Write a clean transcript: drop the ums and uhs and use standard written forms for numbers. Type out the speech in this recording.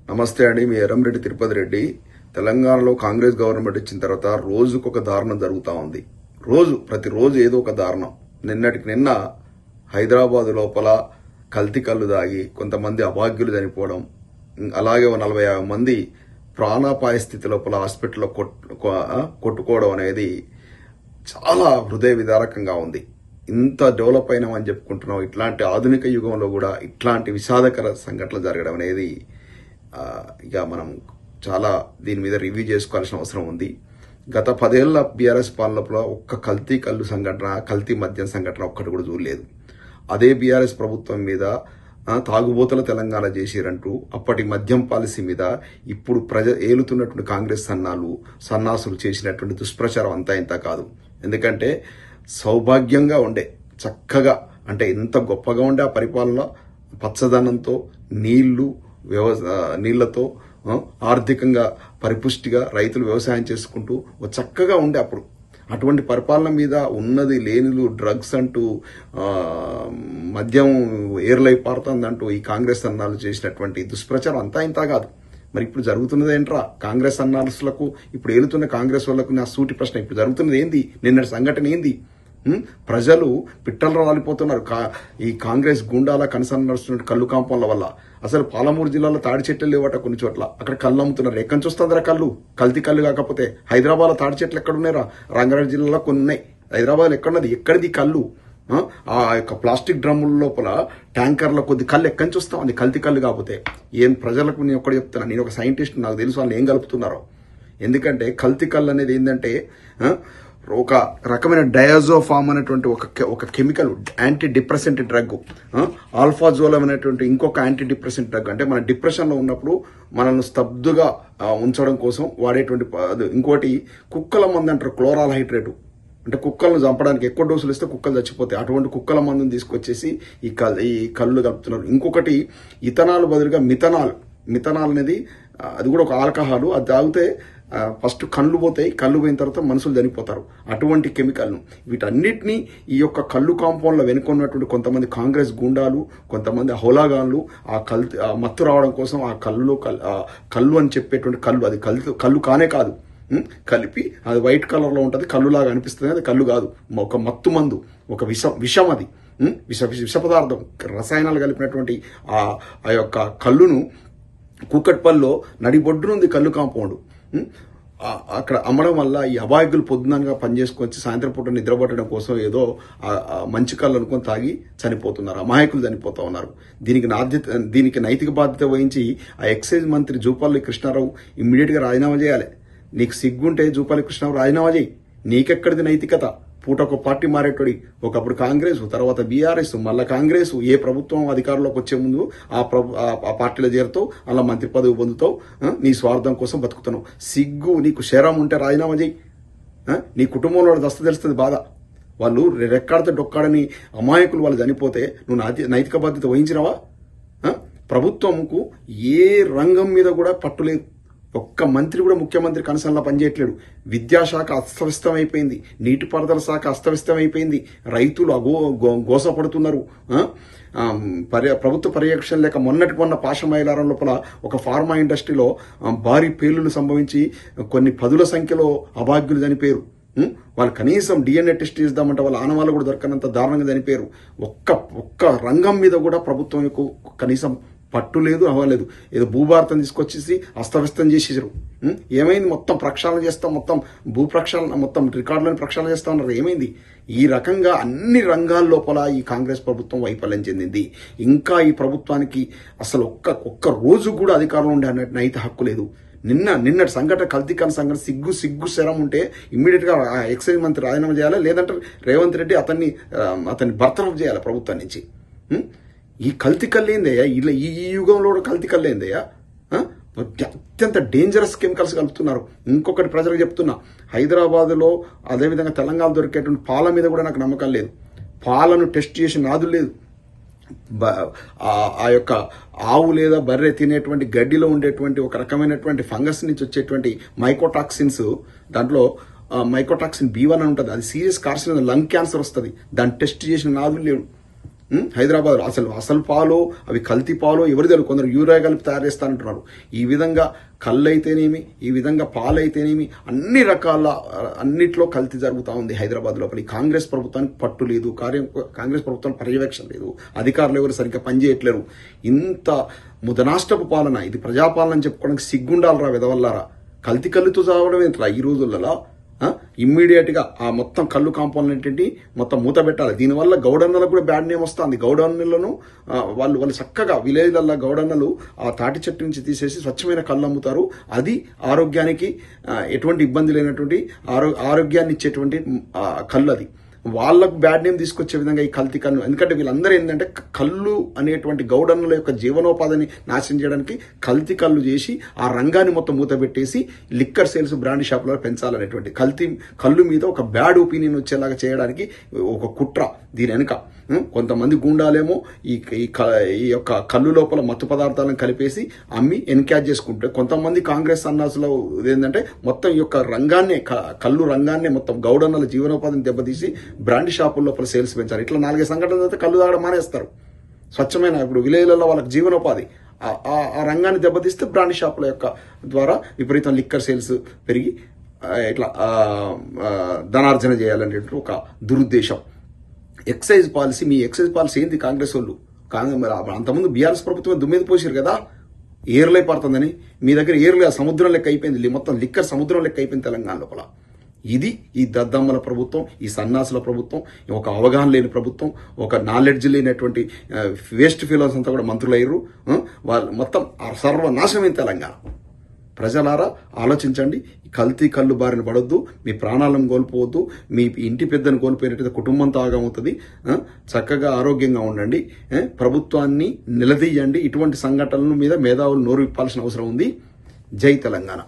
నమస్తే అండి. మీ ఎర్రంరెడ్డి తిరుపతి రెడ్డి. తెలంగాణలో కాంగ్రెస్ గవర్నమెంట్ ఇచ్చిన తర్వాత రోజుకొక దారుణం జరుగుతూ ఉంది. ప్రతిరోజు ఏదో ఒక దారుణం. నిన్నటికి నిన్న హైదరాబాద్ లోపల కల్తీ కళ్ళు దాగి కొంతమంది అభాగ్యులు చనిపోవడం, అలాగే 40-50 మంది ప్రాణాపాయ స్థితి లోపల హాస్పిటల్లో కొట్టుకోవడం అనేది చాలా హృదయ విదారకంగా ఉంది. ఇంత డెవలప్ అయినామని చెప్పుకుంటున్నాం, ఇట్లాంటి ఆధునిక యుగంలో కూడా ఇట్లాంటి విషాదకర సంఘటనలు జరగడం అనేది ఇక మనం చాలా దీని మీద రివ్యూ చేసుకోవాల్సిన అవసరం ఉంది. గత 10 ఏళ్ల బీఆర్ఎస్ పాలనలో ఒక్క కల్తీ కళ్ళు సంఘటన, కల్తీ మద్యం సంఘటన ఒక్కటి కూడా చూడలేదు. అదే బీఆర్ఎస్ ప్రభుత్వం మీద తాగుబోతుల తెలంగాణ చేసిరంటూ అప్పటి మద్యం పాలసీ మీద ఇప్పుడు ఏలుతున్నటువంటి కాంగ్రెస్ సన్నాసులు చేసినటువంటి దుష్ప్రచారం అంతా ఇంత కాదు. ఎందుకంటే సౌభాగ్యంగా ఉండే, చక్కగా అంటే ఎంత గొప్పగా ఉండే ఆ పరిపాలన, పచ్చదనంతో నీళ్లతో ఆర్థికంగా పరిపుష్టిగా రైతులు వ్యవసాయం చేసుకుంటూ చక్కగా ఉండే అప్పుడు. అటువంటి పరిపాలన మీద ఉన్నది లేనిలు డ్రగ్స్ అంటూ మద్యం ఏర్లై పారుతుందంటూ ఈ కాంగ్రెస్ అన్నాలు చేసినటువంటి దుష్ప్రచారం అంతా ఇంత కాదు. మరి ఇప్పుడు జరుగుతున్నది ఏంట్రా? కాంగ్రెస్ అన్నాలకు ఇప్పుడు ఏలుతున్న కాంగ్రెస్ వాళ్ళకు నా సూటి ప్రశ్న, ఇప్పుడు జరుగుతున్నది ఏంది? నిన్నటి సంఘటన ఏంది? ప్రజలు పిట్టలు రాలిపోతున్నారు ఈ కాంగ్రెస్ గుండాల కనసన్న నడుస్తున్న కళ్ళు కాంపౌండ్ల వల్ల. అసలు పాలమూరు జిల్లాలో తాడి చెట్లు లేవట కొన్ని చోట్ల, అక్కడ కళ్ళు అమ్ముతున్నారు. ఎక్కడి నుంచి వస్తుందిరా కళ్ళు? కల్తీ కళ్ళు కాకపోతే హైదరాబాద్ లో తాడి చెట్లు ఎక్కడున్నాయిరా? రంగారెడ్డి జిల్లాలో కొన్ని ఉన్నాయి. హైదరాబాద్ ఎక్కడున్నది? ఎక్కడిది కళ్ళు? ఆ యొక్క ప్లాస్టిక్ డ్రమ్ముల లోపల ట్యాంకర్ల కొద్ది కళ్ళు ఎక్కడి నుంచి వస్తాం? అది కల్తీ కళ్ళు కాకపోతే ఏం? ప్రజలకు నేను ఒక్కటి చెప్తున్నా, నేను ఒక సైంటిస్ట్, నాకు తెలుసు వాళ్ళు ఏం కలుపుతున్నారో. ఎందుకంటే కల్తీ కళ్ళు అనేది ఏంటంటే ఒక రకమైన డయాజోఫామ్ అనేటువంటి ఒక chemical anti depressant drug, alprazolam అనేటువంటి ఇంకొక యాంటీ డిప్రెసెంట్ డ్రగ్. అంటే మన డిప్రెషన్ లో ఉన్నప్పుడు మనల్ని స్తబ్దుగా ఉంచడం కోసం వాడేటువంటి. ఇంకోటి కుక్కల మందు అంటారు, క్లోరాల్ హైడ్రేట్. అంటే కుక్కలను చంపడానికి ఎక్కువ డోసులు ఇస్తే కుక్కలు చచ్చిపోతాయి. అటువంటి కుక్కల మందుని తీసుకొచ్చేసి ఈ కళ్ళు కలుపుతున్నారు. ఇంకొకటి ఇథనాల్ బదులుగా మిథనాల్ అనేది, అది కూడా ఒక ఆల్కహాల్. అది తాగితే ఫస్ట్ కళ్ళు పోతాయి, కళ్ళు పోయిన తర్వాత మనుషులు చనిపోతారు. అటువంటి కెమికల్ను వీటన్నిటినీ ఈ యొక్క కళ్ళు కాంపౌండ్ లో వెనుకున్నటువంటి కొంతమంది కాంగ్రెస్ గుండాలు, కొంతమంది హోలాగాన్లు ఆ మత్తు రావడం కోసం ఆ కళ్ళు అని చెప్పేటువంటి అది కళ్ళు కానే కాదు, కలిపి అది వైట్ కలర్ లో ఉంటది, కళ్ళులాగా అనిపిస్తుంది. అది కళ్ళు కాదు, ఒక మత్తు మందు, ఒక విషం. అది విష పదార్థం, రసాయనాలు కలిపినటువంటి ఆ యొక్క కళ్ళును కూకట్పల్లిలో నడిబొడ్డునుంది కళ్ళు కాంపౌండ్. అక్కడ అమ్మడం వల్ల ఈ అబాయకులు పొద్దునగా పనిచేసుకొచ్చి సాయంత్రం పూట నిద్రపట్టడం కోసం ఏదో మంచి కళ్ళు అనుకొని తాగి చనిపోతున్నారు, అమాయకులు చనిపోతా ఉన్నారు. దీనికి నైతిక బాధ్యత వహించి ఆ ఎక్సైజ్ మంత్రి జూపల్లి కృష్ణారావు ఇమ్మీడియట్ గా రాజీనామా చేయాలి. నీకు సిగ్గుంటే జూపల్లి కృష్ణారావు రాజీనామా చేయి. నీకెక్కడిది నైతికత? పూటొక పార్టీ మారేటోడి, ఒకప్పుడు కాంగ్రెస్, తర్వాత బీఆర్ఎస్, మళ్ళా కాంగ్రెస్. ఏ ప్రభుత్వం అధికారంలోకి వచ్చే ముందు ఆ పార్టీలో చేరుతావు, అలా మంత్రి పదవి పొందుతావు, నీ స్వార్థం కోసం బతుకుతున్నావు. సిగ్గు నీకు శరం ఉంటే రాజీనామా చేయి. నీ కుటుంబంలో దస్త తెలుస్తుంది బాధ. వాళ్ళు రెక్కాడితే డొక్కాడని అమాయకులు వాళ్ళు చనిపోతే నువ్వు నైతిక బాధ్యత వహించినవా? ప్రభుత్వంకు ఏ రంగం మీద కూడా పట్టులేదు. ఒక్క మంత్రి కూడా ముఖ్యమంత్రి కనసంలా పనిచేయట్లేడు. విద్యాశాఖ అస్తవ్యస్తమైపోయింది, నీటిపారుదల శాఖ అస్తవ్యస్తమైపోయింది, రైతులు గోసపడుతున్నారు. ప్రభుత్వ పర్యవేక్షణ లేక మొన్న పాశమైలారం లోపల ఒక ఫార్మా ఇండస్ట్రీలో భారీ పేలులు సంభవించి కొన్ని 10ల సంఖ్యలో అభాగ్యులు చనిపోయారు. వాళ్ళు కనీసం DNA టెస్ట్ చేద్దామంటే వాళ్ళ ఆనవాళ్ళు కూడా దొరకనంత దారుణంగా చనిపోయారు. ఒక్క రంగం మీద కూడా ప్రభుత్వం కనీసం పట్టు లేదు, అవ్వలేదు. ఏదో భూభారతం తీసుకొచ్చేసి అస్తవ్యస్తం చేసేసారు. ఏమైంది? మొత్తం ప్రక్షాళన చేస్తాం, మొత్తం మొత్తం రికార్డులను ప్రక్షాళన చేస్తా ఉన్నారు. ఏమైంది? ఈ రకంగా అన్ని రంగాల లోపల ఈ కాంగ్రెస్ ప్రభుత్వం వైఫల్యం చెందింది. ఇంకా ఈ ప్రభుత్వానికి అసలు ఒక్క రోజు కూడా అధికారంలో ఉండే నైతిక హక్కు లేదు. నిన్నటి సంఘటన, కల్తీకరణ సంఘటన, సిగ్గు శరం ఉంటే ఇమ్మీడియట్ గా ఎక్సైజ్ మంత్రి రాజీనామా చేయాలి, లేదంటే రేవంత్ రెడ్డి అతన్ని బర్తరఫ్ చేయాలి ప్రభుత్వం నుంచి. ఈ కల్తీ కళ్ళేందయ్యా? ఇలా ఈ యుగంలో కల్తీ కళ్ళేందయ్యా? అత్యంత డేంజరస్ కెమికల్స్ కలుపుతున్నారు. ఇంకొకటి ప్రజలకు చెప్తున్నా, హైదరాబాద్ లో అదేవిధంగా తెలంగాణ దొరికేటువంటి పాల మీద కూడా నాకు నమ్మకం లేదు. పాలను టెస్ట్ చేసి నాదు లేదు. ఆ యొక్క ఆవు లేదా బర్రె తినేటువంటి గడ్డిలో ఉండేటువంటి ఒక రకమైనటువంటి ఫంగస్ నుంచి వచ్చేటువంటి మైకోటాక్సిన్స్, దాంట్లో మైకోటాక్సిన్ B1 అని ఉంటుంది. అది సీరియస్ కార్సినోజన్, లంగ్ క్యాన్సర్ వస్తుంది. దాన్ని టెస్ట్ చేసిన నాదులు లేవు. హైదరాబాద్ అసలు పాలు అవి కల్తీ పాలు ఎవరు తెలుసు, కొందరు యూరియా కలిపి తయారు చేస్తానంటున్నారు. ఈ విధంగా కళ్ళు అయితేనేమి, ఈ విధంగా పాలు అయితేనేమి, అన్ని రకాల అన్నిట్లో కల్తీ జరుగుతూ ఉంది హైదరాబాద్ లోపల. ఈ కాంగ్రెస్ ప్రభుత్వానికి పట్టు లేదు, కాంగ్రెస్ ప్రభుత్వానికి పర్యవేక్షణ లేదు, అధికారులు ఎవరు సరిగ్గా పనిచేయట్లేరు. ఇంత ముదనాష్టపు పాలన, ఇది ప్రజాపాలన అని చెప్పుకోవడానికి సిగ్గుండాలరా విధవల్లారా. కల్తీ కళ్ళుతో చావడం ఏంట్రా ఈ రోజులలో. ఇమ్మీడియట్ గా ఆ మొత్తం కళ్ళు కాంపౌండ్ మొత్తం మూత పెట్టాలి. దీనివల్ల గౌడన్నలకు కూడా బ్యాడ్ నేమ్ వస్తుంది. గౌడన్నలను వాళ్ళు చక్కగా విలేజ్లలో గౌడన్నలు ఆ తాటి చెట్టు నుంచి తీసేసి స్వచ్ఛమైన కళ్ళు అమ్ముతారు. అది ఆరోగ్యానికి ఎటువంటి ఇబ్బంది లేనటువంటి ఆరోగ్యాన్ని ఇచ్చేటువంటి కళ్ళు. అది వాళ్ళకు బ్యాడ్ నేమ్ తీసుకొచ్చే విధంగా ఈ కల్తీ కళ్ళు. ఎందుకంటే వీళ్ళందరూ ఏంటంటే కళ్ళు అనేటువంటి గౌడన్నుల యొక్క జీవనోపాధిని నాశనం చేయడానికి కల్తీ కళ్ళు చేసి ఆ రంగాన్ని మొత్తం మూత పెట్టేసి లిక్కర్ సేల్స్ బ్రాండ్ షాపులలో పెంచాలనేటువంటి కల్తీ కళ్ళు మీద ఒక బ్యాడ్ ఒపీనియన్ వచ్చేలాగా చేయడానికి ఒక కుట్ర దీని వెనుక. కొంతమంది గుండాలేమో ఈ యొక్క కళ్ళు లోపల మత్తు పదార్థాలను కలిపేసి అమ్మి ఎన్క్యాచ్ చేసుకుంటే, కొంతమంది కాంగ్రెస్ సన్నాసులో ఏంటంటే మొత్తం ఈ యొక్క రంగాన్నే కళ్ళు రంగాన్నే మొత్తం గౌడన్నల జీవనోపాధిని దెబ్బతీసి బ్రాండ్ షాపుల లోపల సేల్స్ పెంచారు. ఇట్లా 4 సంఘటనలు అయితే కళ్ళు తాగడం మానేస్తారు. స్వచ్ఛమైన ఇప్పుడు విలేజ్లలో వాళ్ళకి జీవనోపాధి ఆ రంగాన్ని దెబ్బతీస్తే బ్రాండ్ షాపుల యొక్క ద్వారా విపరీతం లిక్కర్ సేల్స్ పెరిగి ఇట్లా ధనార్జన చేయాలనేటువంటి ఒక దురుద్దేశం. ఎక్సైజ్ పాలసీ, మీ ఎక్సైజ్ పాలసీ ఏంది కాంగ్రెస్ వాళ్ళు? అంతకుముందు బీఆర్ఎస్ ప్రభుత్వం దుమ్మిది పోసారు కదా ఏర్లై పడుతుందని. మీ దగ్గర ఏర్లే సముద్రం లెక్క అయిపోయింది, మొత్తం లిక్కర్ సముద్రం లెక్క అయిపోయింది తెలంగాణ లోపల. ఇది ఈ దద్దమ్మల ప్రభుత్వం, ఈ సన్నాసుల ప్రభుత్వం, ఒక అవగాహన లేని ప్రభుత్వం, ఒక నాలెడ్జ్ లేనటువంటి వేస్ట్ ఫీలర్స్ అంతా కూడా మంత్రులయ్యారు. వాళ్ళు మొత్తం సర్వనాశనమైన తెలంగాణ. ప్రజలారా ఆలోచించండి. కల్తీ కళ్ళు బారిన పడొద్దు, మీ ప్రాణాలను కోల్పోవద్దు, మీ ఇంటి పెద్దను కోల్పోయినట్టయితే కుటుంబంతో ఆగమవుతుంది. చక్కగా ఆరోగ్యంగా ఉండండి, ప్రభుత్వాన్ని నిలదీయండి. ఇటువంటి సంఘటనల మీద మేధావులు నోరు విప్పాల్సిన అవసరం ఉంది. జై తెలంగాణ.